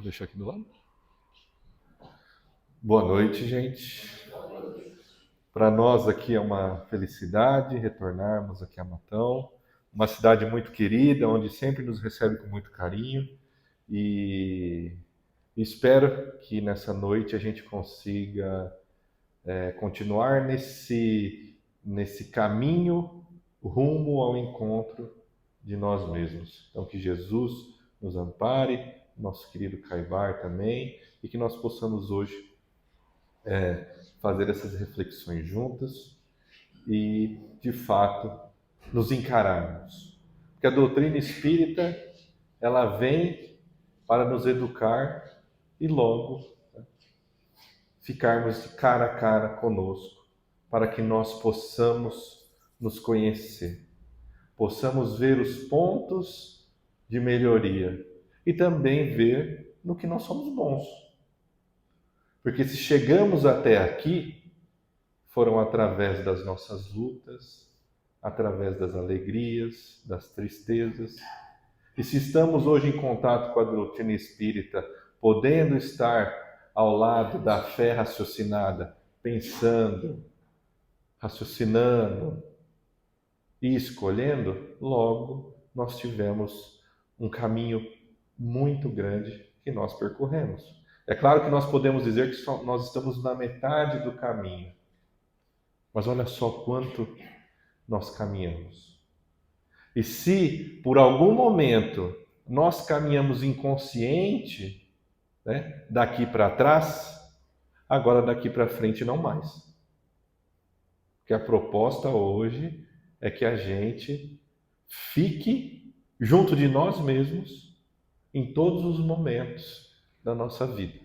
Vou deixar aqui do lado. Boa noite, gente. Para nós aqui é uma felicidade retornarmos aqui a Matão, uma cidade muito querida, onde sempre nos recebe com muito carinho, e espero que nessa noite a gente consiga continuar nesse caminho rumo ao encontro de nós mesmos. Então que Jesus nos ampare, nosso querido Caibar também, e que nós possamos hoje fazer essas reflexões juntas e, de fato, nos encararmos. Porque a doutrina espírita, ela vem para nos educar e logo ficarmos de cara a cara conosco, para que nós possamos nos conhecer, possamos ver os pontos de melhoria e também ver no que nós somos bons. Porque se chegamos até aqui, foram através das nossas lutas, através das alegrias, das tristezas. E se estamos hoje em contato com a doutrina espírita, podendo estar ao lado da fé raciocinada, pensando, raciocinando e escolhendo, logo nós tivemos um caminho muito grande que nós percorremos. É claro que nós podemos dizer que nós estamos na metade do caminho, mas olha só quanto nós caminhamos. E se por algum momento nós caminhamos inconsciente, né, daqui para trás, agora daqui para frente não mais. Porque a proposta hoje é que a gente fique junto de nós mesmos em todos os momentos da nossa vida,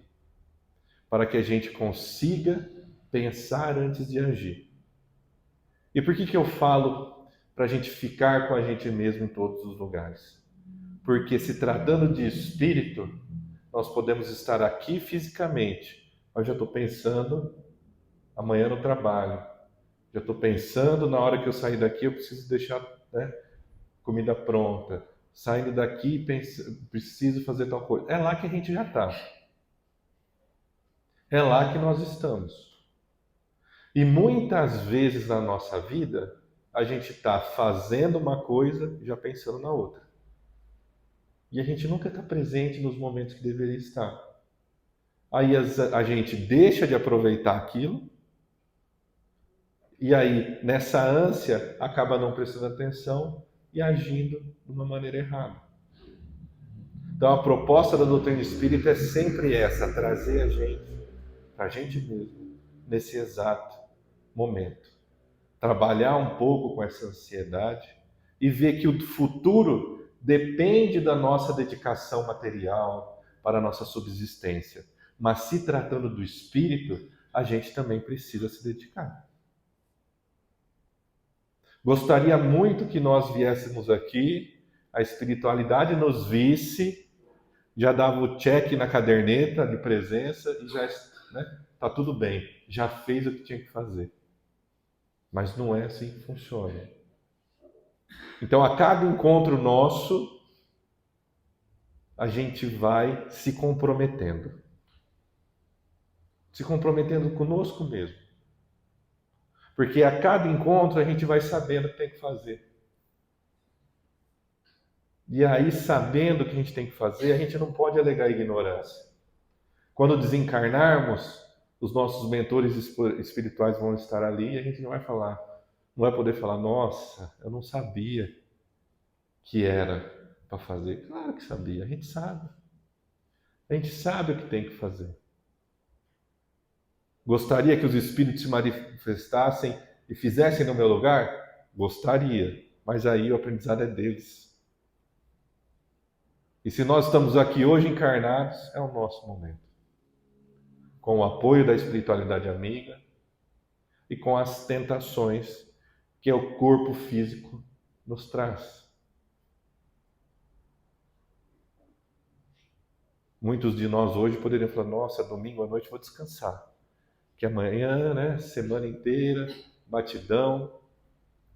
para que a gente consiga pensar antes de agir. E por que eu falo para a gente ficar com a gente mesmo em todos os lugares? Porque se tratando de espírito, nós podemos estar aqui fisicamente, mas já estou pensando amanhã no trabalho, já estou pensando na hora que eu sair daqui eu preciso deixar, né, comida pronta, saindo daqui preciso fazer tal coisa. É lá que a gente já está. É lá que nós estamos. E muitas vezes na nossa vida, a gente está fazendo uma coisa e já pensando na outra. E a gente nunca está presente nos momentos que deveria estar. Aí a gente deixa de aproveitar aquilo, e aí nessa ânsia acaba não prestando atenção e agindo de uma maneira errada. Então a proposta da doutrina espírita é sempre essa, trazer a gente mesmo, nesse exato momento. Trabalhar um pouco com essa ansiedade e ver que o futuro depende da nossa dedicação material para a nossa subsistência. Mas se tratando do espírito, a gente também precisa se dedicar. Gostaria muito que nós viéssemos aqui, a espiritualidade nos visse, já dava o check na caderneta de presença e já está tudo bem, já fez o que tinha que fazer. Mas não é assim que funciona. Então, a cada encontro nosso, a gente vai se comprometendo. Se comprometendo conosco mesmo. Porque a cada encontro a gente vai sabendo o que tem que fazer. E aí, sabendo o que a gente tem que fazer, a gente não pode alegar ignorância. Quando desencarnarmos, os nossos mentores espirituais vão estar ali e a gente não vai falar, não vai poder falar, nossa, eu não sabia que era para fazer. Claro que sabia, a gente sabe. A gente sabe o que tem que fazer. Gostaria que os espíritos se manifestassem e fizessem no meu lugar? Gostaria, mas aí o aprendizado é deles. E se nós estamos aqui hoje encarnados, é o nosso momento. Com o apoio da espiritualidade amiga e com as tentações que o corpo físico nos traz. Muitos de nós hoje poderiam falar, nossa, domingo à noite vou descansar. Que amanhã, né, semana inteira, batidão.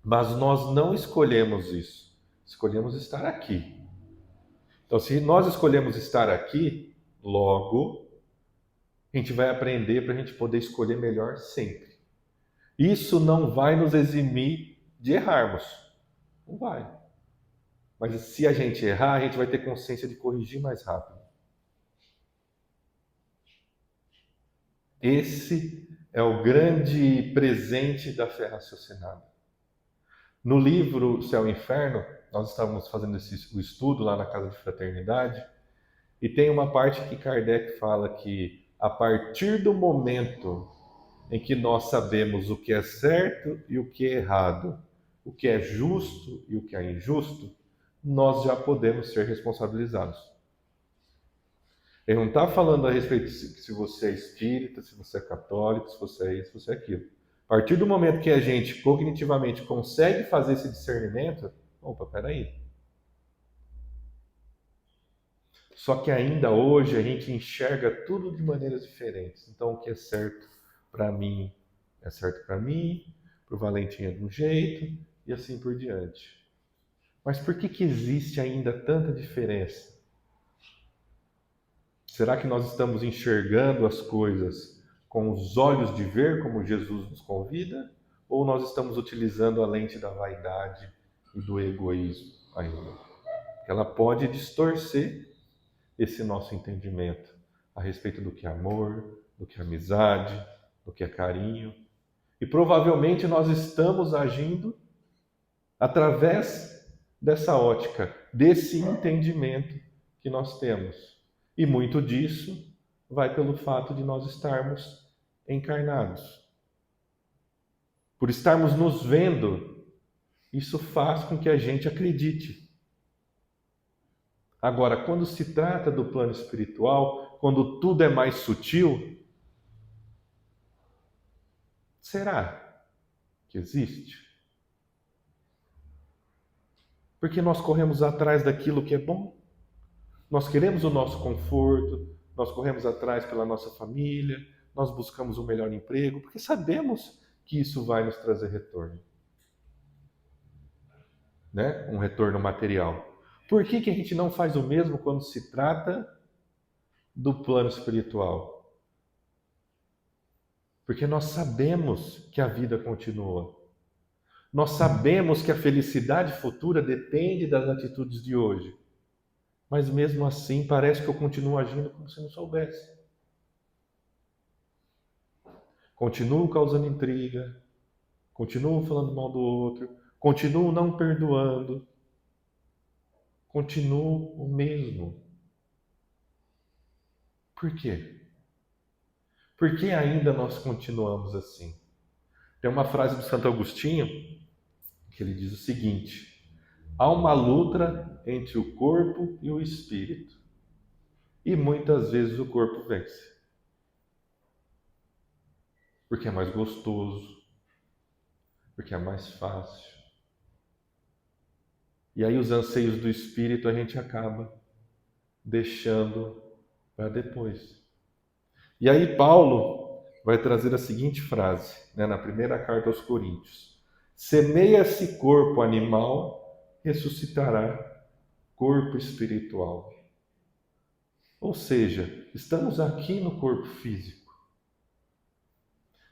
Mas nós não escolhemos isso. Escolhemos estar aqui. Então, se nós escolhemos estar aqui, Logo, a gente vai aprender para a gente poder escolher melhor sempre. Isso não vai nos eximir de errarmos. Não vai. Mas se a gente errar, a gente vai ter consciência de corrigir mais rápido. Esse é o grande presente da fé raciocinada. No livro Céu e Inferno, nós estávamos fazendo o estudo lá na Casa de Fraternidade, e tem uma parte que Kardec fala que a partir do momento em que nós sabemos o que é certo e o que é errado, o que é justo e o que é injusto, nós já podemos ser responsabilizados. Ele não está falando a respeito de se você é espírita, se você é católico, se você é isso, se você é aquilo. A partir do momento que a gente cognitivamente consegue fazer esse discernimento, opa, peraí. Só que ainda hoje a gente enxerga tudo de maneiras diferentes. Então o que é certo para mim é certo para mim, para o Valentim é de um jeito e assim por diante. Mas por que existe ainda tanta diferença? Será que nós estamos enxergando as coisas com os olhos de ver, como Jesus nos convida? Ou nós estamos utilizando a lente da vaidade e do egoísmo ainda? Ela pode distorcer esse nosso entendimento a respeito do que é amor, do que é amizade, do que é carinho. E provavelmente nós estamos agindo através dessa ótica, desse entendimento que nós temos. E muito disso vai pelo fato de nós estarmos encarnados. Por estarmos nos vendo, isso faz com que a gente acredite. Agora, quando se trata do plano espiritual, quando tudo é mais sutil, será que existe? Porque nós corremos atrás daquilo que é bom. Nós queremos o nosso conforto, nós corremos atrás pela nossa família, nós buscamos o melhor emprego, porque sabemos que isso vai nos trazer retorno. Né? Um retorno material. Por que a gente não faz o mesmo quando se trata do plano espiritual? Porque nós sabemos que a vida continua. Nós sabemos que a felicidade futura depende das atitudes de hoje. Mas mesmo assim, parece que eu continuo agindo como se não soubesse. Continuo causando intriga, continuo falando mal do outro, continuo não perdoando, continuo o mesmo. Por quê? Por que ainda nós continuamos assim? Tem uma frase do Santo Agostinho que ele diz o seguinte: há uma luta entre o corpo e o espírito, e muitas vezes o corpo vence. Porque é mais gostoso, porque é mais fácil. E aí os anseios do espírito a gente acaba deixando para depois. E aí Paulo vai trazer a seguinte frase, né, na primeira carta aos Coríntios: semeia-se corpo animal, ressuscitará corpo espiritual. Ou seja, estamos aqui no corpo físico.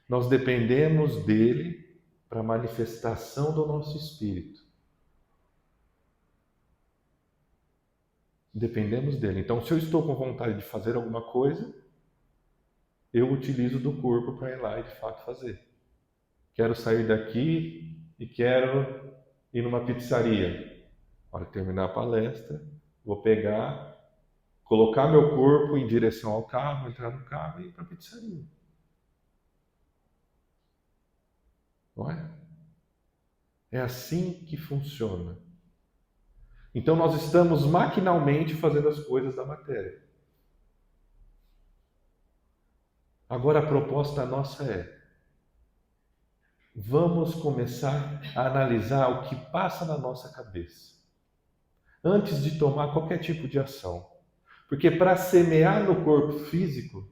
Nós dependemos dele para a manifestação do nosso espírito. Dependemos dele. Então, se eu estou com vontade de fazer alguma coisa, eu utilizo do corpo para ir lá e de fato fazer. Quero sair daqui e quero ir numa pizzaria. Na hora de terminar a palestra, vou pegar, colocar meu corpo em direção ao carro, entrar no carro e ir para a pizzaria. Não é? É assim que funciona. Então nós estamos maquinalmente fazendo as coisas da matéria. Agora a proposta nossa é: vamos começar a analisar o que passa na nossa cabeça antes de tomar qualquer tipo de ação. Porque para semear no corpo físico,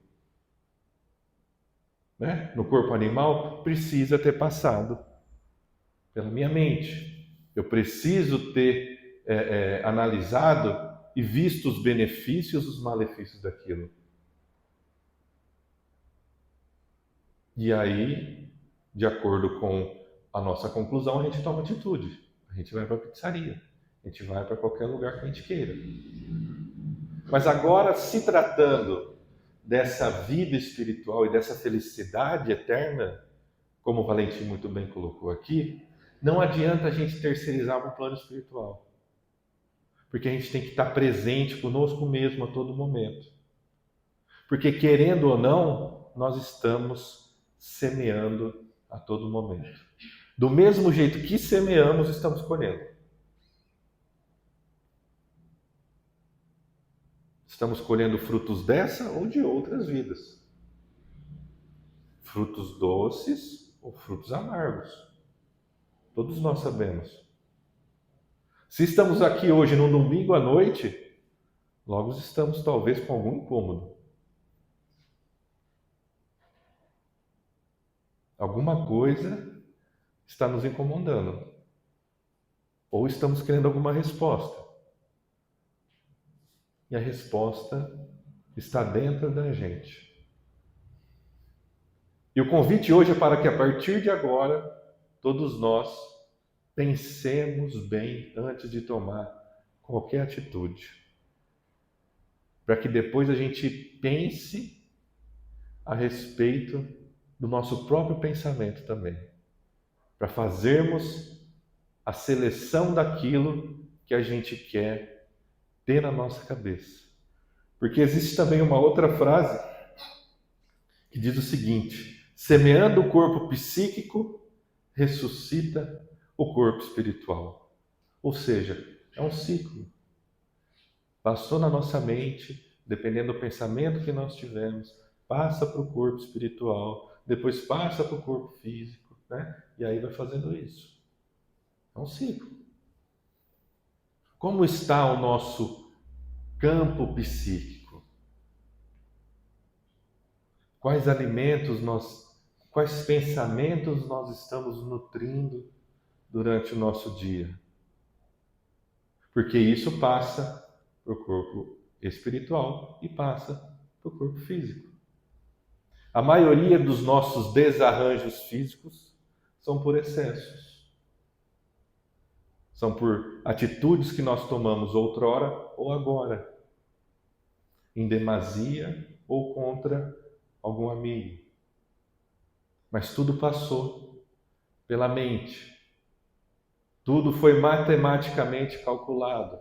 né, no corpo animal, precisa ter passado pela minha mente. Eu preciso ter analisado e visto os benefícios e os malefícios daquilo. E aí, de acordo com a nossa conclusão, a gente toma atitude. A gente vai para a pizzaria, a gente vai para qualquer lugar que a gente queira. Mas agora, se tratando dessa vida espiritual e dessa felicidade eterna, como o Valentim muito bem colocou aqui, não adianta a gente terceirizar para o plano espiritual. Porque a gente tem que estar presente conosco mesmo a todo momento. Porque, querendo ou não, nós estamos semeando a todo momento. Do mesmo jeito que semeamos, estamos colhendo. Estamos colhendo frutos dessa ou de outras vidas. Frutos doces ou frutos amargos. Todos nós sabemos. Se estamos aqui hoje num domingo à noite, logo estamos talvez com algum incômodo. Alguma coisa está nos incomodando. Ou estamos querendo alguma resposta. E a resposta está dentro da gente. E o convite hoje é para que a partir de agora, todos nós pensemos bem antes de tomar qualquer atitude. Para que depois a gente pense a respeito do nosso próprio pensamento também. Para fazermos a seleção daquilo que a gente quer ter na nossa cabeça. Porque existe também uma outra frase que diz o seguinte: semeando o corpo psíquico, ressuscita o corpo espiritual. Ou seja, é um ciclo. Passou na nossa mente, dependendo do pensamento que nós tivemos, passa para o corpo espiritual, depois passa para o corpo físico, né? E aí vai fazendo isso. É um ciclo. Como está o nosso campo psíquico? Quais alimentos quais pensamentos nós estamos nutrindo durante o nosso dia? Porque isso passa para o corpo espiritual e passa para o corpo físico. A maioria dos nossos desarranjos físicos são por excessos. São por atitudes que nós tomamos outrora ou agora, em demasia ou contra algum amigo. Mas tudo passou pela mente. Tudo foi matematicamente calculado.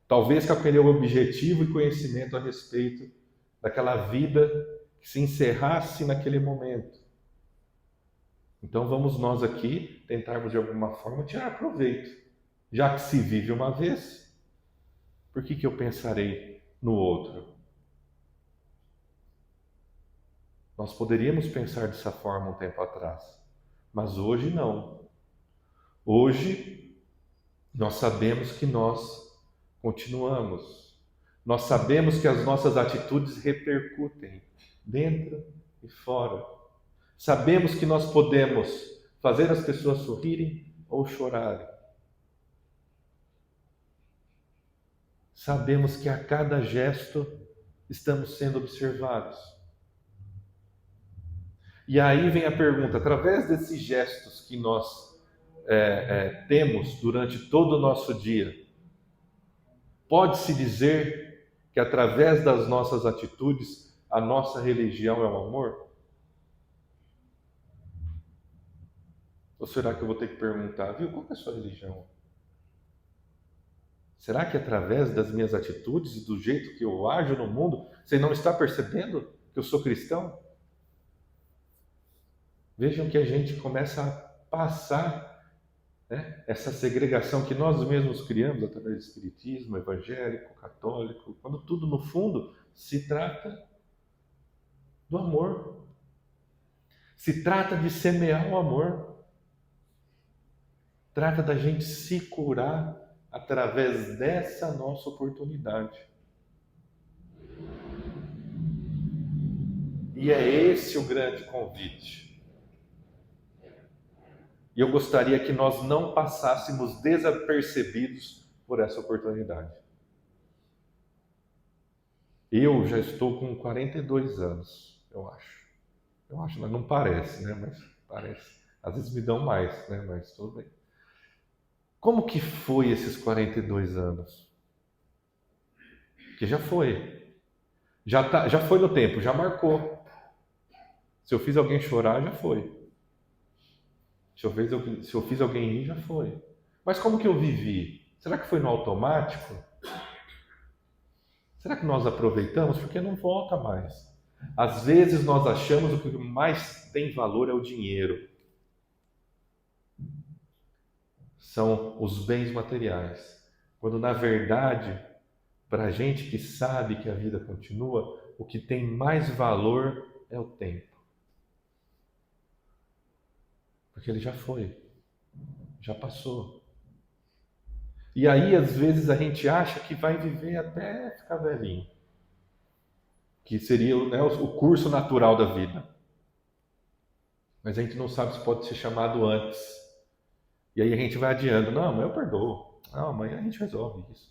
Talvez com aquele objetivo e conhecimento a respeito daquela vida que se encerrasse naquele momento. Então vamos nós aqui tentarmos de alguma forma tirar proveito. Já que se vive uma vez, por que eu pensarei no outro? Nós poderíamos pensar dessa forma um tempo atrás, mas hoje não. Hoje nós sabemos que nós continuamos. Nós sabemos que as nossas atitudes repercutem dentro e fora. Sabemos que nós podemos fazer as pessoas sorrirem ou chorarem. Sabemos que a cada gesto estamos sendo observados. E aí vem a pergunta: através desses gestos que nós temos durante todo o nosso dia, pode-se dizer que através das nossas atitudes a nossa religião é o amor? Ou será que eu vou ter que perguntar, viu, qual é a sua religião? Será que através das minhas atitudes e do jeito que eu ajo no mundo, você não está percebendo que eu sou cristão? Vejam que a gente começa a passar, né, essa segregação que nós mesmos criamos através do espiritismo, evangélico, católico, quando tudo no fundo se trata do amor. Se trata de semear o amor. Trata da gente se curar através dessa nossa oportunidade. E é esse o grande convite. E eu gostaria que nós não passássemos desapercebidos por essa oportunidade. Eu já estou com 42 anos, eu acho. Eu acho, mas não parece, né? Mas parece. Às vezes me dão mais, né? Mas tudo bem. Como que foi esses 42 anos? Que já foi. Já foi no tempo, já marcou. Se eu fiz alguém chorar, já foi. Se eu fiz alguém rir, já foi. Mas como que eu vivi? Será que foi no automático? Será que nós aproveitamos? Porque não volta mais. Às vezes nós achamos que o que mais tem valor é o dinheiro, são os bens materiais. Quando na verdade, para a gente que sabe que a vida continua, o que tem mais valor é o tempo. Porque ele já foi, já passou. E aí, às vezes, a gente acha que vai viver até ficar velhinho, que seria, né, o curso natural da vida. Mas a gente não sabe se pode ser chamado antes. E aí a gente vai adiando. Não, amanhã eu perdoo. Não, amanhã a gente resolve isso.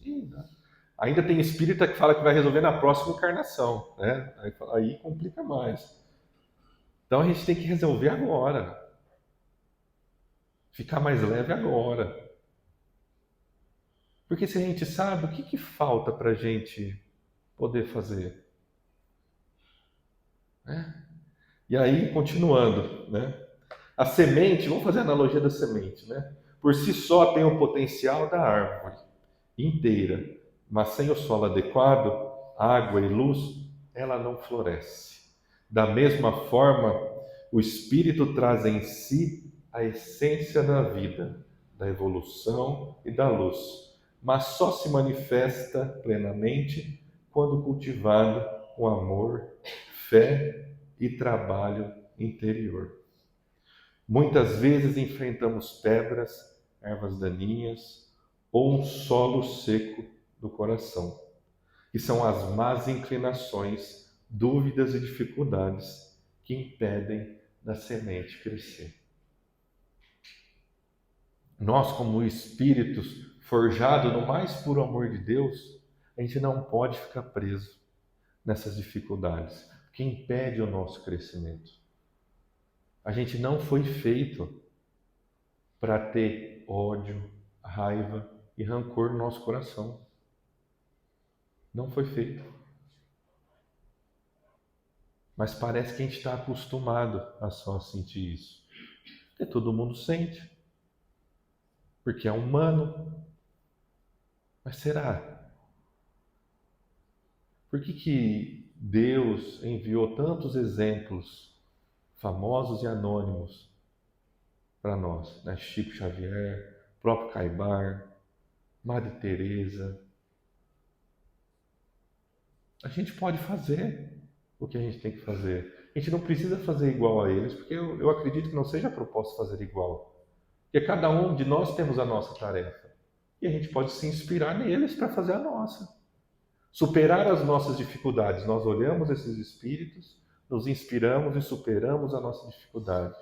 Ainda tem espírita que fala que vai resolver na próxima encarnação, né? Aí complica mais. Então a gente tem que resolver agora. Ficar mais leve agora. Porque se a gente sabe, o que que falta para a gente poder fazer? Né? E aí, continuando, né? A semente, vamos fazer a analogia da semente, né? Por si só tem o potencial da árvore inteira, mas sem o solo adequado, água e luz, ela não floresce. Da mesma forma, o espírito traz em si a essência da vida, da evolução e da luz, mas só se manifesta plenamente quando cultivado com amor, fé e trabalho interior. Muitas vezes enfrentamos pedras, ervas daninhas ou um solo seco do coração, que são as más inclinações, dúvidas e dificuldades que impedem da semente crescer. Nós, como espíritos forjados no mais puro amor de Deus, a gente não pode ficar preso nessas dificuldades, que impede o nosso crescimento. A gente não foi feito para ter ódio, raiva e rancor no nosso coração. Não foi feito. Mas parece que a gente está acostumado a só sentir isso. Porque todo mundo sente. Porque é humano. Mas será? Por que Deus enviou tantos exemplos famosos e anônimos para nós? Né? Chico Xavier, próprio Caibar, Madre Teresa. A gente pode fazer o que a gente tem que fazer. A gente não precisa fazer igual a eles, porque eu acredito que não seja proposto fazer igual. Porque cada um de nós temos a nossa tarefa. E a gente pode se inspirar neles para fazer a nossa. Superar as nossas dificuldades. Nós olhamos esses espíritos, nos inspiramos e superamos a nossa dificuldade.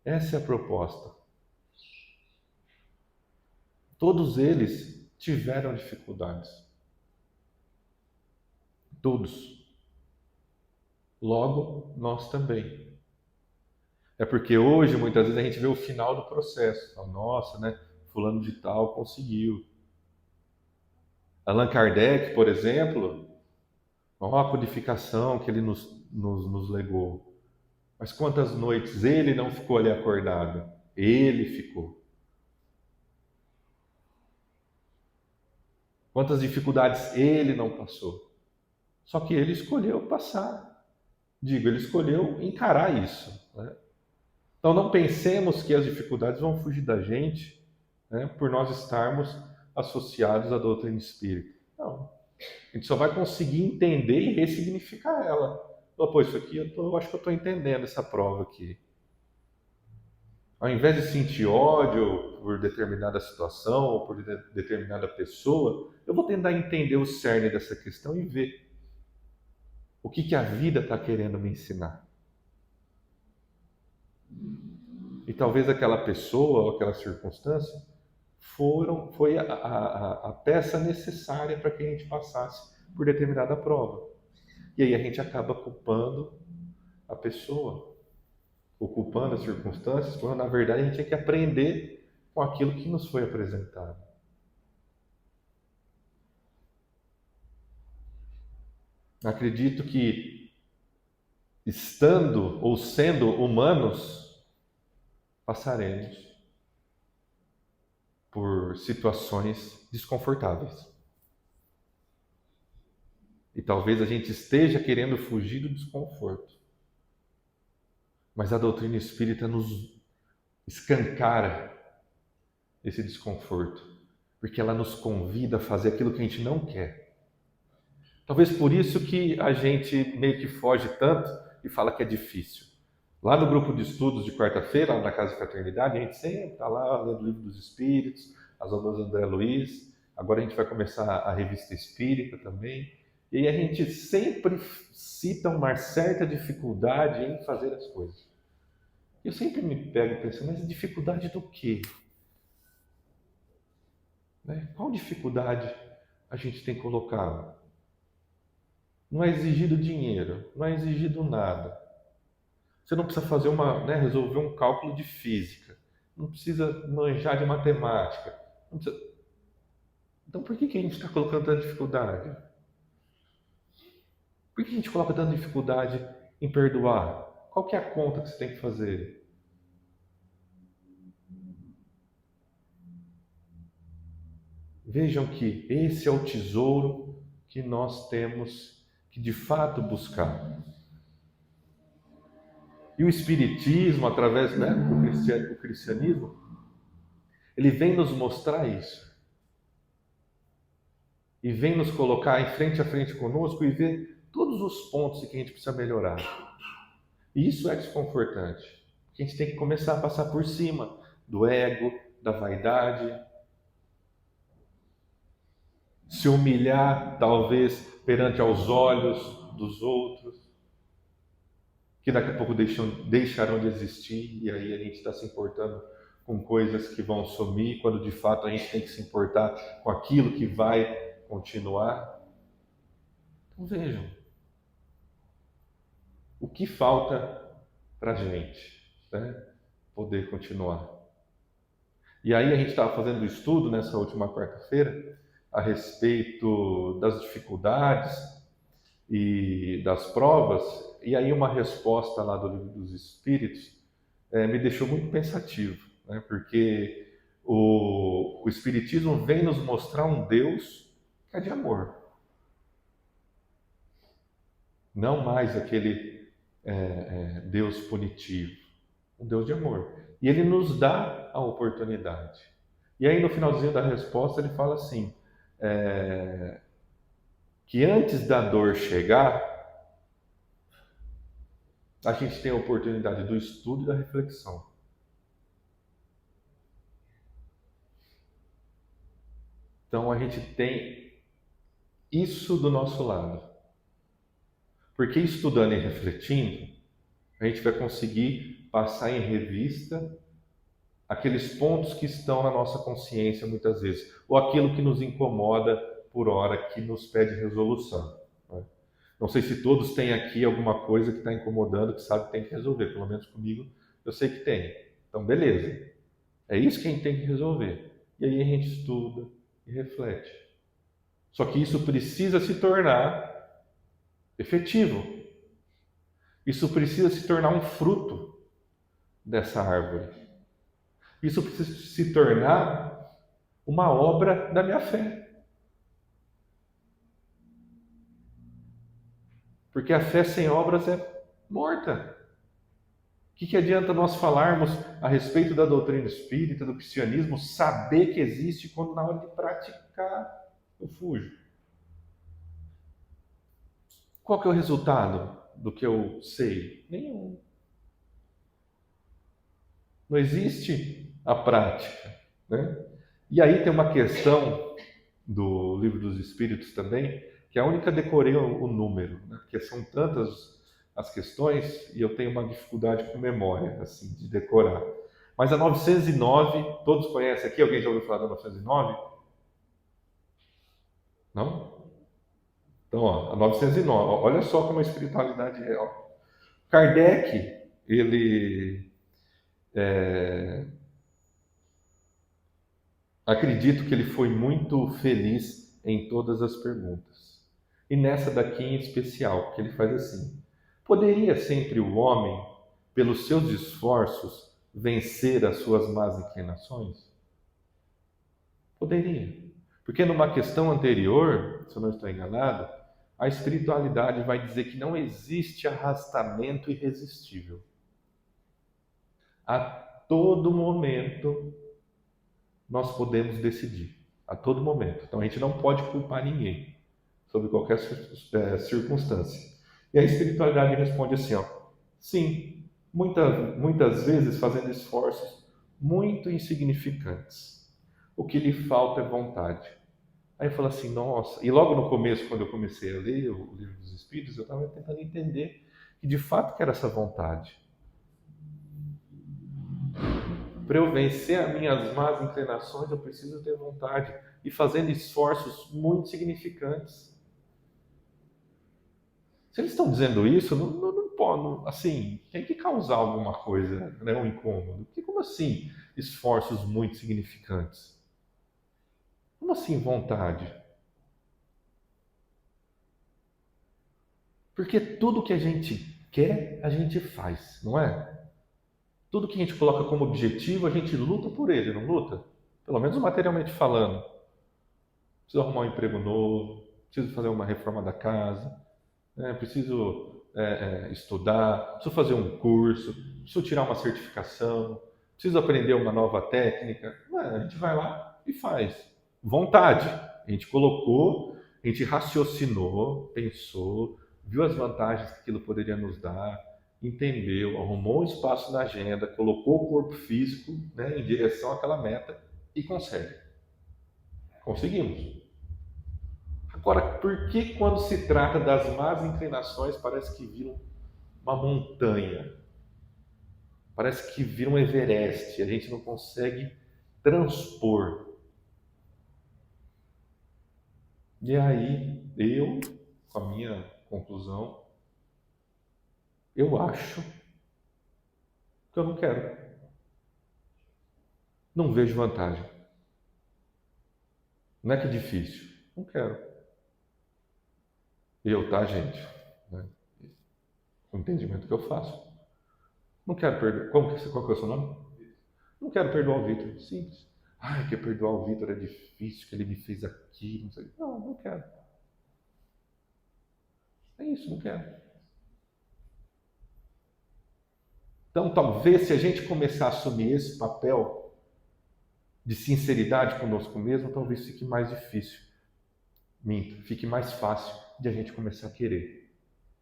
Essa é a proposta. Todos eles tiveram dificuldades. Todos. Logo, nós também. É porque hoje, muitas vezes, a gente vê o final do processo. Fala, nossa, né? Fulano de tal conseguiu. Allan Kardec, por exemplo, olha a codificação que ele nos legou. Mas quantas noites ele não ficou ali acordado? Ele ficou. Quantas dificuldades ele não passou? Só que ele escolheu passar. Digo, ele escolheu encarar isso. Né? Então não pensemos que as dificuldades vão fugir da gente, né, por nós estarmos associados à doutrina espírita. Não. A gente só vai conseguir entender e ressignificar ela. Pô, isso aqui eu acho que eu estou entendendo essa prova aqui. Ao invés de sentir ódio por determinada situação ou por determinada pessoa, eu vou tentar entender o cerne dessa questão e ver o que a vida está querendo me ensinar. E talvez aquela pessoa ou aquela circunstância foi a peça necessária para que a gente passasse por determinada prova. E aí a gente acaba culpando a pessoa, ou culpando as circunstâncias, quando na verdade a gente tem que aprender com aquilo que nos foi apresentado. Acredito que, estando ou sendo humanos, passaremos por situações desconfortáveis. E talvez a gente esteja querendo fugir do desconforto. Mas a doutrina espírita nos escancara esse desconforto, porque ela nos convida a fazer aquilo que a gente não quer. Talvez por isso que a gente meio que foge tanto e fala que é difícil. Lá no grupo de estudos de quarta-feira, lá na Casa de Fraternidade, a gente sempre está lá lendo o Livro dos Espíritos, as obras do André Luiz. Agora a gente vai começar a Revista Espírita também. E aí a gente sempre cita uma certa dificuldade em fazer as coisas. Eu sempre me pego pensando, mas dificuldade do quê? Né? Qual dificuldade a gente tem colocado? Não é exigido dinheiro, não é exigido nada. Você não precisa fazer resolver um cálculo de física, não precisa manjar de matemática. Precisa... Então por que a gente está colocando tanta dificuldade? Por que a gente coloca tanta dificuldade em perdoar? Qual que é a conta que você tem que fazer? Vejam que esse é o tesouro que nós temos que de fato buscar. E o Espiritismo, através do cristianismo, ele vem nos mostrar isso. E vem nos colocar em frente a frente conosco e ver todos os pontos em que a gente precisa melhorar. E isso é desconfortante. A gente tem que começar a passar por cima do ego, da vaidade, se humilhar, talvez, perante aos olhos dos outros, que daqui a pouco deixarão de existir, e aí a gente está se importando com coisas que vão sumir, quando de fato a gente tem que se importar com aquilo que vai continuar. Então vejam, o que falta para a gente, né? Poder continuar. E aí a gente estava fazendo um estudo nessa última quarta-feira a respeito das dificuldades e das provas, e aí uma resposta lá do Livro dos Espíritos me deixou muito pensativo, né? Porque o Espiritismo vem nos mostrar um Deus que é de amor. Não mais aquele Deus punitivo, um Deus de amor. E ele nos dá a oportunidade. E aí no finalzinho da resposta ele fala assim, que antes da dor chegar, a gente tem a oportunidade do estudo e da reflexão. Então a gente tem isso do nosso lado. Porque estudando e refletindo, a gente vai conseguir passar em revista aqueles pontos que estão na nossa consciência muitas vezes, ou aquilo que nos incomoda por hora, que nos pede resolução. Né? Não sei se todos têm aqui alguma coisa que está incomodando, que sabe que tem que resolver, pelo menos comigo eu sei que tem. Então, beleza. É isso que a gente tem que resolver. E aí a gente estuda e reflete. Só que isso precisa se tornar efetivo. Isso precisa se tornar um fruto dessa árvore. Isso precisa se tornar uma obra da minha fé. Porque a fé sem obras é morta. O que adianta nós falarmos a respeito da doutrina espírita, do cristianismo, saber que existe quando na hora de praticar eu fujo? Qual que é o resultado do que eu sei? Nenhum. Não existe a prática, né? E aí tem uma questão do Livro dos Espíritos também, que é a única decorei o número, né? Porque são tantas as questões e eu tenho uma dificuldade com memória, assim, de decorar. Mas a 909, todos conhecem aqui? Alguém já ouviu falar da 909? Não? Então, ó, a 909, olha só como a espiritualidade é. Ó. Kardec, ele acredito que ele foi muito feliz em todas as perguntas. E nessa daqui em especial, que ele faz assim: poderia sempre o homem, pelos seus esforços, vencer as suas más inclinações? Poderia. Porque numa questão anterior, se eu não estou enganado, a espiritualidade vai dizer que não existe arrastamento irresistível. A todo momento nós podemos decidir. A todo momento. Então a gente não pode culpar ninguém sobre qualquer circunstância. E a espiritualidade responde assim, ó, sim, muitas vezes fazendo esforços muito insignificantes. O que lhe falta é vontade. Aí eu falo assim, nossa. E logo no começo, quando eu comecei a ler o Livro dos Espíritos, eu estava tentando entender que de fato que era essa vontade. Para eu vencer as minhas más inclinações, eu preciso ter vontade e fazendo esforços muito significantes. Se eles estão dizendo isso, não pode, assim, tem que causar alguma coisa, né, um incômodo. Porque como assim esforços muito significantes? Como assim vontade? Porque tudo que a gente quer, a gente faz, não é? Tudo que a gente coloca como objetivo, a gente luta por ele, não luta? Pelo menos materialmente falando. Preciso arrumar um emprego novo, preciso fazer uma reforma da casa, né? Preciso estudar, preciso fazer um curso, preciso tirar uma certificação, preciso aprender uma nova técnica. Ué, a gente vai lá e faz. Vontade. A gente colocou, a gente raciocinou, pensou, viu as vantagens que aquilo poderia nos dar, entendeu, arrumou um espaço na agenda, colocou o corpo físico, né, em direção àquela meta e consegue. Conseguimos. Agora, por que quando se trata das más inclinações parece que viram uma montanha? Parece que vira um Everest, a gente não consegue transpor. E aí, eu, com a minha conclusão, eu acho que eu não quero. Não vejo vantagem. Não é que é difícil. Não quero. Eu, tá, gente? Né? O entendimento que eu faço. Não quero perdoar. Qual que é o seu nome? Não quero perdoar o Vitor. Simples. Ai, que perdoar o Vitor é difícil, que ele me fez aquilo. Não sei. Não, não quero. É isso, não quero. Então, talvez se a gente começar a assumir esse papel de sinceridade conosco mesmo, talvez fique mais difícil. Minto, fique mais fácil de a gente começar a querer.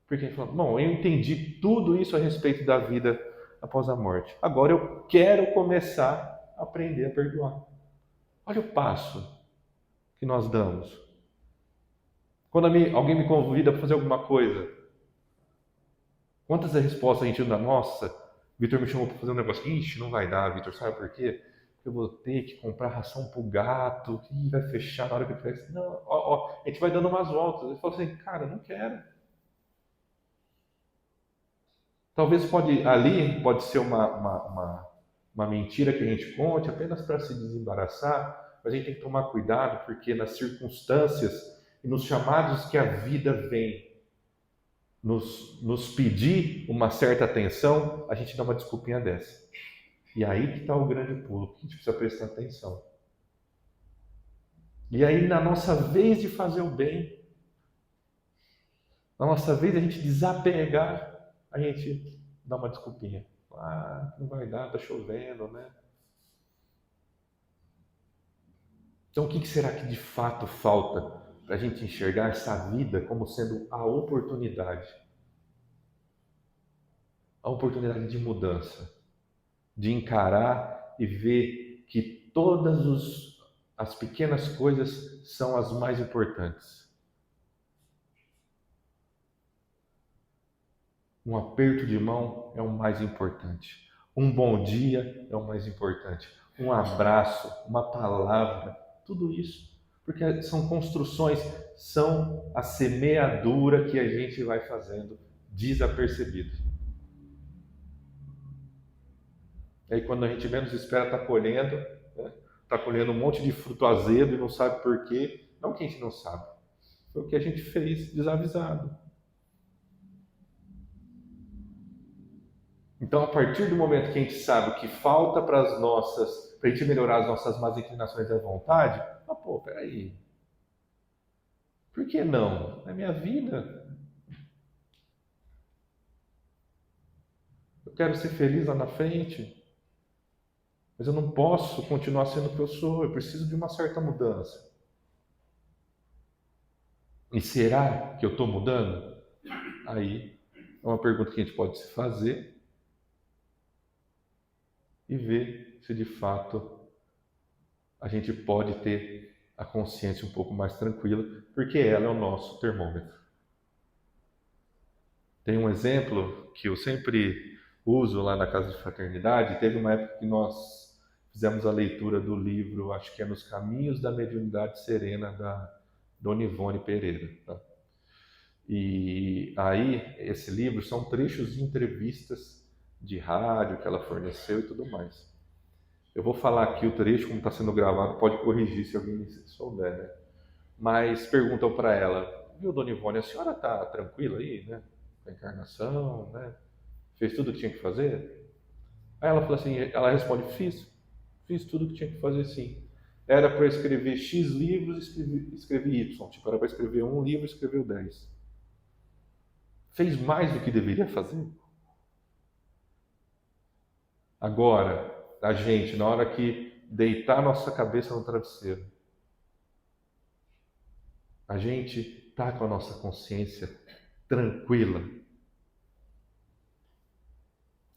Porque a gente fala, bom, eu entendi tudo isso a respeito da vida após a morte. Agora eu quero começar a aprender a perdoar. Olha o passo que nós damos. Quando alguém me convida para fazer alguma coisa, quantas respostas a gente dá? Nossa, Vitor me chamou para fazer um negócio. Ixi, não vai dar, Vitor, sabe por quê? Porque eu vou ter que comprar ração pro gato, e vai fechar na hora que eu tiver. Não, a gente vai dando umas voltas. Ele falou assim, cara, não quero. Talvez ali pode ser uma mentira que a gente conte apenas para se desembaraçar, mas a gente tem que tomar cuidado porque nas circunstâncias e nos chamados que a vida vem nos pedir uma certa atenção, a gente dá uma desculpinha dessa. E aí que está o grande pulo, que a gente precisa prestar atenção. E aí, na nossa vez de fazer o bem, na nossa vez de a gente desapegar, a gente dá uma desculpinha. Ah, não vai dar, tá chovendo, né? Então, o que será que de fato falta para a gente enxergar essa vida como sendo a oportunidade de mudança, de encarar e ver que as pequenas coisas são as mais importantes. Um aperto de mão é o mais importante. Um bom dia é o mais importante. Um abraço, uma palavra, tudo isso. Porque são construções, são a semeadura que a gente vai fazendo desapercebido. E aí quando a gente menos espera, está colhendo, né? Está colhendo um monte de fruto azedo e não sabe por quê. Não que a gente não sabe, foi o que a gente fez desavisado. Então, a partir do momento que a gente sabe o que falta para a gente melhorar as nossas más inclinações da vontade, pô, peraí, por que não? É minha vida. Eu quero ser feliz lá na frente, mas eu não posso continuar sendo o que eu sou. Eu preciso de uma certa mudança. E será que eu estou mudando? Aí é uma pergunta que a gente pode se fazer e ver se de fato a gente pode ter a consciência um pouco mais tranquila, porque ela é o nosso termômetro. Tem um exemplo que eu sempre uso lá na Casa de Fraternidade. Teve uma época que nós fizemos a leitura do livro, acho que é Nos Caminhos da Mediunidade Serena, da Dona Ivone Pereira. Tá? E aí, esse livro são trechos de entrevistas de rádio que ela forneceu e tudo mais. Eu vou falar aqui o trecho, como está sendo gravado, pode corrigir se alguém souber, né? Mas perguntam para ela, viu, Dona Ivone, a senhora está tranquila aí, né? Com a encarnação, né? Fez tudo o que tinha que fazer? Aí ela fala assim, ela responde, fiz tudo o que tinha que fazer sim. Era para escrever X livros, escrevi Y. Tipo, era para escrever um livro, escreveu 10. Fez mais do que deveria fazer. Agora, a gente, na hora que deitar nossa cabeça no travesseiro, a gente tá com a nossa consciência tranquila.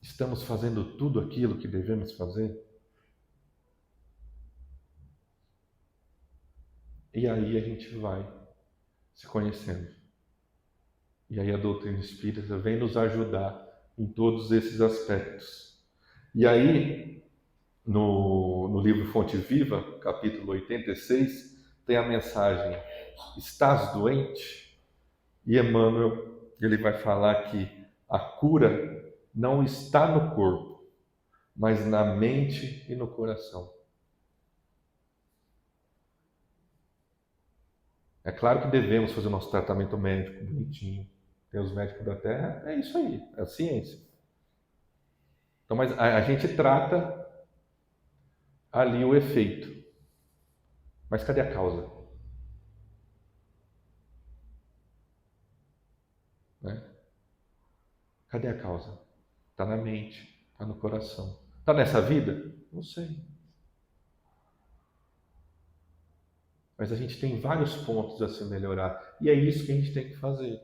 Estamos fazendo tudo aquilo que devemos fazer? E aí a gente vai se conhecendo. E aí a doutrina espírita vem nos ajudar em todos esses aspectos. E aí, no livro Fonte Viva, capítulo 86, tem a mensagem: estás doente? E Emmanuel, ele vai falar que a cura não está no corpo, mas na mente e no coração. É claro que devemos fazer o nosso tratamento médico bonitinho. Tem os médicos da Terra, é isso aí, é a ciência. Então, mas a gente trata ali o efeito. Mas cadê a causa? Né? Cadê a causa? Está na mente, está no coração. Está nessa vida? Não sei. Mas a gente tem vários pontos a se melhorar. E é isso que a gente tem que fazer.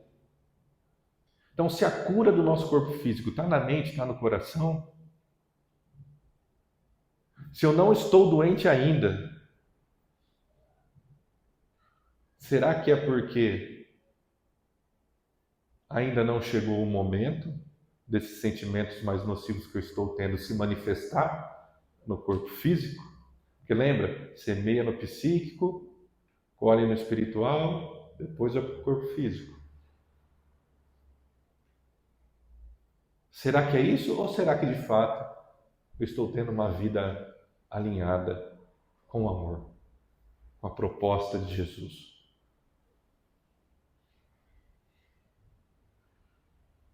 Então, se a cura do nosso corpo físico está na mente, está no coração, se eu não estou doente ainda, será que é porque ainda não chegou o momento desses sentimentos mais nocivos que eu estou tendo se manifestar no corpo físico? Porque lembra, semeia no psíquico, colhe no espiritual, depois vai para o corpo físico. Será que é isso? Ou será que de fato eu estou tendo uma vida alinhada com o amor, com a proposta de Jesus?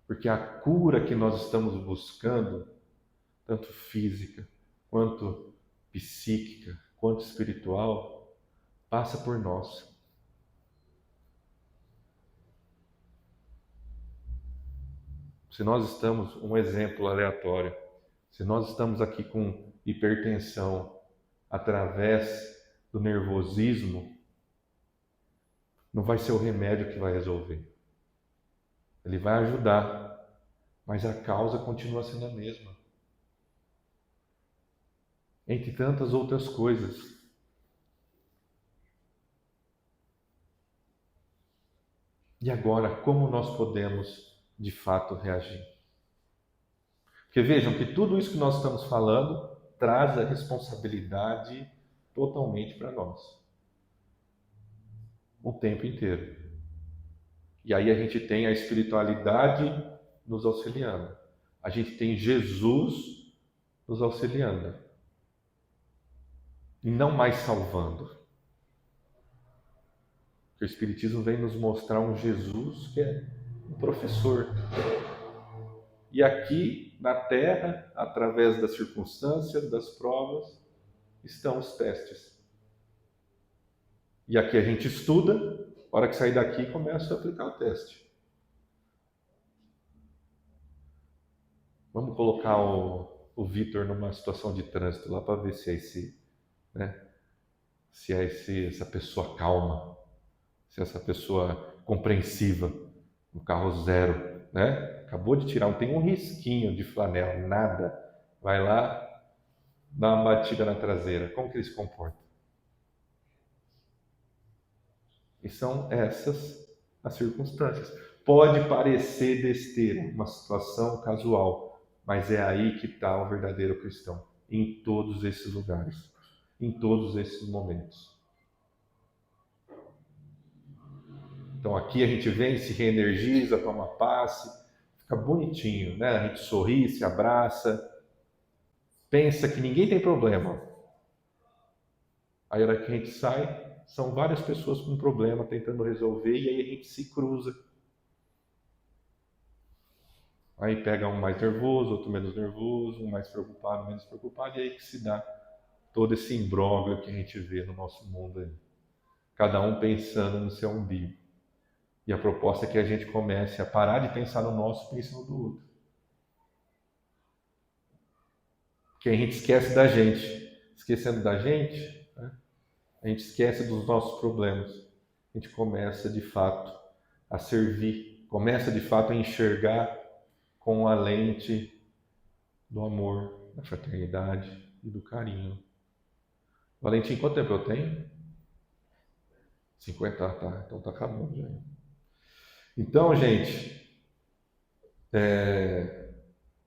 Porque a cura que nós estamos buscando, tanto física, quanto psíquica, quanto espiritual, passa por nós. Se nós estamos, um exemplo aleatório, se nós estamos aqui com hipertensão através do nervosismo, não vai ser o remédio que vai resolver. Ele vai ajudar, mas a causa continua sendo a mesma. Entre tantas outras coisas. E agora, como nós podemos de fato reagir? Porque vejam que tudo isso que nós estamos falando traz a responsabilidade totalmente para nós. o tempo inteiro. E aí a gente tem a espiritualidade nos auxiliando. A gente tem Jesus nos auxiliando. E não mais salvando. Porque o Espiritismo vem nos mostrar um Jesus que é um professor. E aqui na Terra, através das circunstâncias, das provas, estão os testes. E aqui a gente estuda, a hora que sair daqui começa a aplicar o teste. Vamos colocar o Vitor numa situação de trânsito lá para ver se é essa pessoa calma, se é essa pessoa compreensiva, no carro zero, né? Acabou de tirar, não tem um risquinho de flanela, nada. Vai lá, dá uma batida na traseira. Como que ele se comporta? E são essas as circunstâncias. Pode parecer besteira, uma situação casual, mas é aí que está o verdadeiro cristão, em todos esses lugares, em todos esses momentos. Então aqui a gente vem, se reenergiza, toma passe, fica bonitinho, né? A gente sorri, se abraça, pensa que ninguém tem problema. Aí a hora que a gente sai, são várias pessoas com problema tentando resolver e aí a gente se cruza. Aí pega um mais nervoso, outro menos nervoso, um mais preocupado, menos preocupado, e aí que se dá todo esse imbróglio que a gente vê no nosso mundo aí. Cada um pensando no seu umbigo. E a proposta é que a gente comece a parar de pensar no nosso e pense no do outro. Porque a gente esquece da gente. Esquecendo da gente, né? A gente esquece dos nossos problemas. A gente começa de fato a servir, começa de fato a enxergar com a lente do amor, da fraternidade e do carinho. Valentim, quanto tempo eu tenho? 50, tá. Então tá acabando já. Então, gente,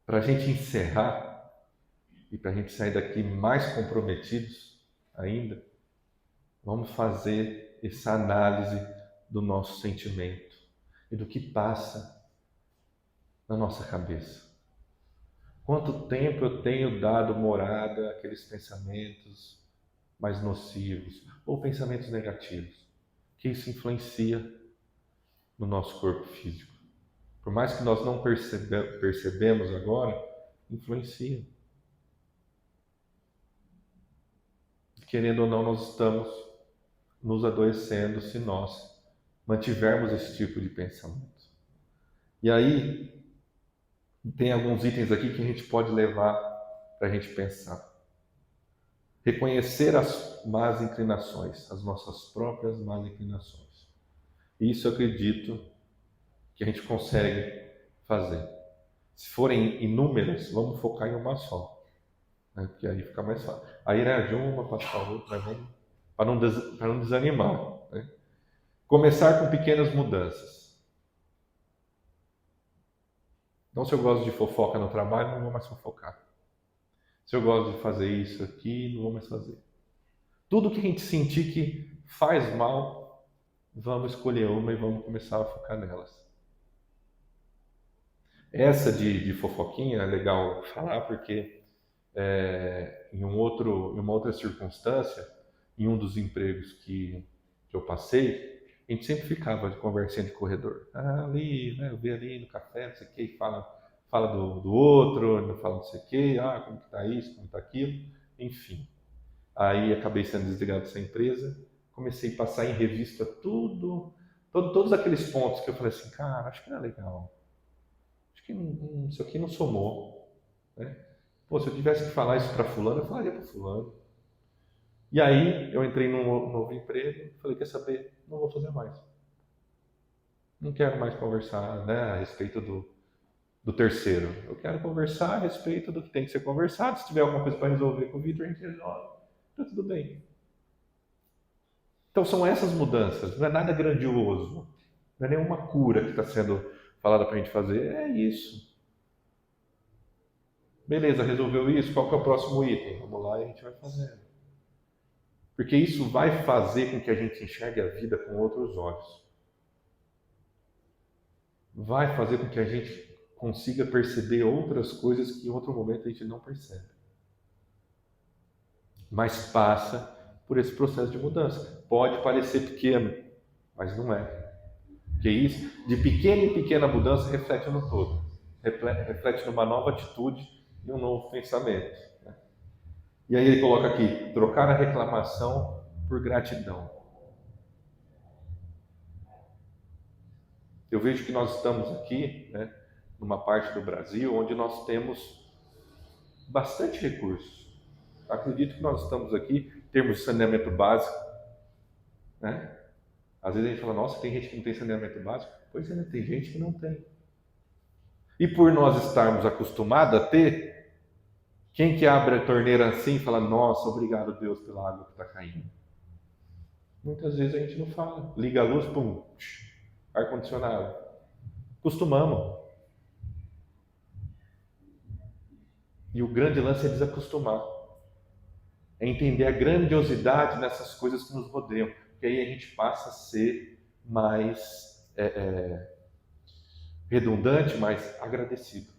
para a gente encerrar e para a gente sair daqui mais comprometidos ainda, vamos fazer essa análise do nosso sentimento e do que passa na nossa cabeça. Quanto tempo eu tenho dado morada àqueles pensamentos mais nocivos ou pensamentos negativos, que isso influencia no nosso corpo físico. Por mais que nós não percebemos agora, influencia. Querendo ou não, nós estamos nos adoecendo se nós mantivermos esse tipo de pensamento. E aí, tem alguns itens aqui que a gente pode levar para a gente pensar. Reconhecer as más inclinações, as nossas próprias más inclinações. Isso eu acredito que a gente consegue fazer. Se forem inúmeras, vamos focar em uma só, né? Porque aí fica mais fácil. Aí de uma, passa a outra, mas vamos, para não desanimar, né? Começar com pequenas mudanças. Então, se eu gosto de fofoca no trabalho, não vou mais fofocar. Se eu gosto de fazer isso aqui, não vou mais fazer. Tudo que a gente sentir que faz mal, vamos escolher uma e vamos começar a focar nelas. Essa de fofoquinha é legal falar porque em uma outra circunstância, em um dos empregos que eu passei, a gente sempre ficava de conversinha de corredor. Ali, né, eu vi ali no café, não sei o que, e fala do outro, fala não sei o que, como que tá isso, como tá aquilo, enfim. Aí acabei sendo desligado dessa empresa, comecei a passar em revista todos aqueles pontos que eu falei assim, cara, acho que não é legal. Acho que isso aqui não somou, né? Pô, se eu tivesse que falar isso para fulano, eu falaria para fulano. E aí eu entrei num novo emprego, falei, quer saber? Não vou fazer mais. Não quero mais conversar, né, a respeito do terceiro. Eu quero conversar a respeito do que tem que ser conversado. Se tiver alguma coisa para resolver com o Vitor, a gente resolve. Tá tudo bem. Então são essas mudanças, não é nada grandioso. Não é nenhuma cura que está sendo falada para a gente fazer. É isso. Beleza, resolveu isso? Qual que é o próximo item? Vamos lá e a gente vai fazendo. Porque isso vai fazer com que a gente enxergue a vida com outros olhos. Vai fazer com que a gente consiga perceber outras coisas que em outro momento a gente não percebe. Mas passa por esse processo de mudança. Pode parecer pequeno, mas não é. Porque isso, de pequena em pequena mudança, reflete no todo. Reflete numa nova atitude e um novo pensamento. E aí ele coloca aqui, trocar a reclamação por gratidão. Eu vejo que nós estamos aqui, né, numa parte do Brasil onde nós temos bastante recursos. Acredito que nós estamos aqui, temos saneamento básico, né? Às vezes a gente fala, nossa, tem gente que não tem saneamento básico. Pois é, né? Tem gente que não tem. E por nós estarmos acostumados a ter, quem que abre a torneira assim e fala, nossa, obrigado Deus pela água que está caindo? Muitas vezes a gente não fala. Liga a luz, pum, ar-condicionado. Costumamos. E o grande lance é desacostumar. É entender a grandiosidade nessas coisas que nos rodeiam. Porque aí a gente passa a ser mais redundante, mais agradecido.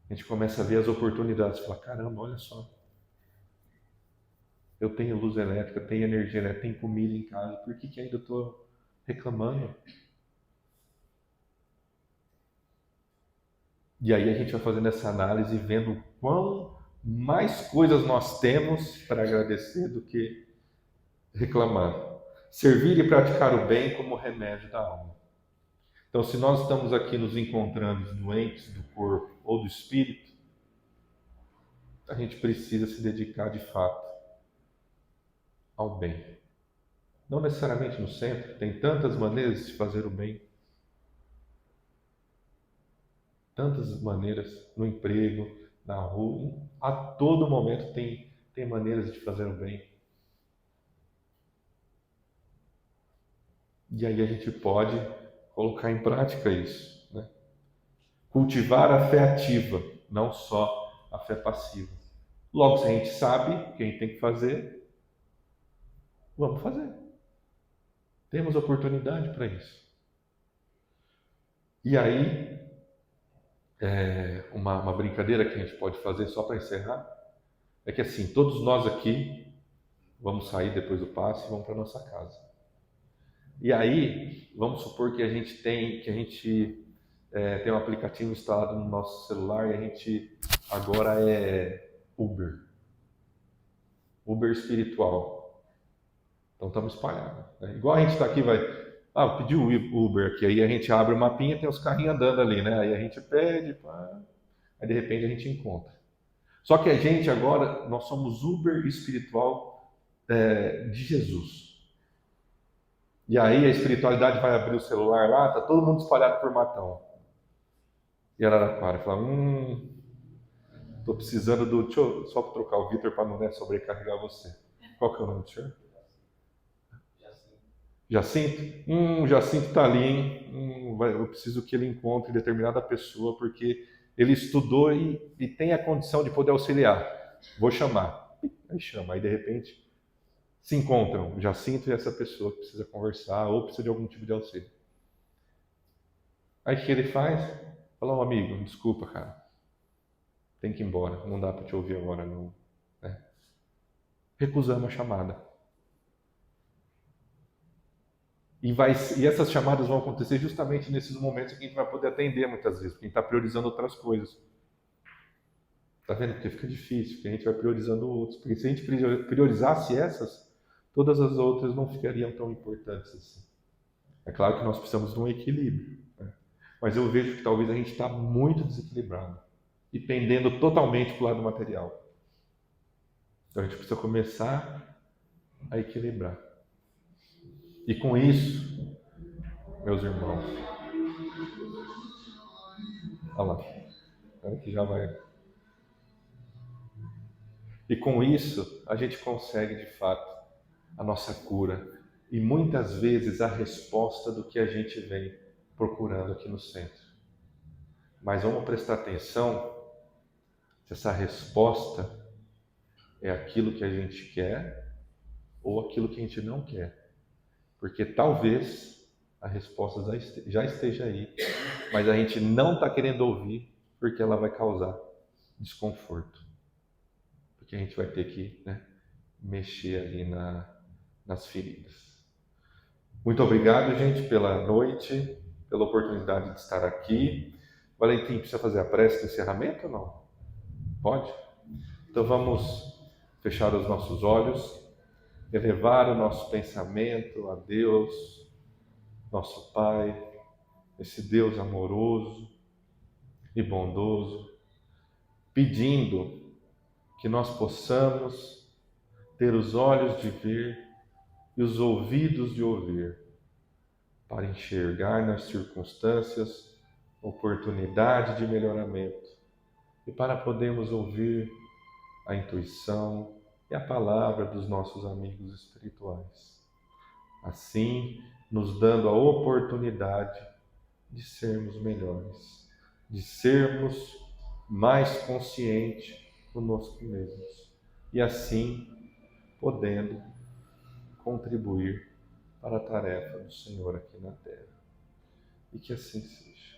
A gente começa a ver as oportunidades. Fala, caramba, olha só. Eu tenho luz elétrica, tenho energia elétrica, tenho comida em casa. Por que ainda estou reclamando? E aí a gente vai fazendo essa análise e vendo quão mais coisas nós temos para agradecer do que reclamar. Servir e praticar o bem como remédio da alma. Então, se nós estamos aqui nos encontrando doentes do corpo ou do espírito, a gente precisa se dedicar de fato ao bem. Não necessariamente no centro, tem tantas maneiras de fazer o bem. Tantas maneiras, no emprego, na rua, a todo momento tem maneiras de fazer o bem. E aí a gente pode colocar em prática isso, né? Cultivar a fé ativa, não só a fé passiva. Logo, se a gente sabe o que a gente tem que fazer, vamos fazer. Temos oportunidade para isso. E aí, uma brincadeira que a gente pode fazer só para encerrar, é que assim, todos nós aqui vamos sair depois do passe e vamos para nossa casa. E aí, vamos supor que a gente tem um aplicativo instalado no nosso celular e a gente agora é Uber espiritual. Então estamos espalhados. Né? Igual a gente está aqui, pediu o Uber aqui, aí a gente abre o mapinha, tem os carrinhos andando ali, né? Aí a gente pede, aí de repente a gente encontra. Só que a gente agora, nós somos Uber espiritual de Jesus. E aí a espiritualidade vai abrir o celular lá, tá todo mundo espalhado por Matão. E Araraquara fala, tô precisando deixa eu só trocar o Vitor para não sobrecarregar você. Qual que é o nome do senhor? Jacinto? Jacinto tá ali, hein? Eu preciso que ele encontre determinada pessoa, porque ele estudou e tem a condição de poder auxiliar. Vou chamar. Aí chama, aí de repente se encontram, Jacinto e essa pessoa que precisa conversar ou precisa de algum tipo de auxílio. Aí o que ele faz? Fala, amigo, desculpa, cara. Tem que ir embora, não dá para te ouvir agora, não. Né? Recusamos a chamada. E essas chamadas vão acontecer justamente nesses momentos que a gente vai poder atender muitas vezes, porque a gente está priorizando outras coisas. Tá vendo? Porque fica difícil, porque a gente vai priorizando outros. Porque se a gente priorizasse essas, todas as outras não ficariam tão importantes assim. É claro que nós precisamos de um equilíbrio, né? Mas eu vejo que talvez a gente está muito desequilibrado e pendendo totalmente para o lado material. Então a gente precisa começar a equilibrar. E com isso, meus irmãos, olha lá, que já vai. E com isso, a gente consegue de fato a nossa cura e muitas vezes a resposta do que a gente vem procurando aqui no centro. Mas vamos prestar atenção se essa resposta é aquilo que a gente quer ou aquilo que a gente não quer. Porque talvez a resposta já esteja aí, mas a gente não está querendo ouvir porque ela vai causar desconforto. Porque a gente vai ter que, né, mexer ali nas feridas. Muito obrigado, gente, pela noite, pela oportunidade de estar aqui. Valentim, precisa fazer a prece de encerramento ou não? Pode? Então vamos fechar os nossos olhos, elevar o nosso pensamento a Deus, nosso Pai, esse Deus amoroso e bondoso, pedindo que nós possamos ter os olhos de ver e os ouvidos de ouvir, para enxergar nas circunstâncias oportunidade de melhoramento e para podermos ouvir a intuição e a palavra dos nossos amigos espirituais. Assim, nos dando a oportunidade de sermos melhores, de sermos mais conscientes conosco mesmos e assim podendo contribuir para a tarefa do Senhor aqui na Terra. E que assim seja.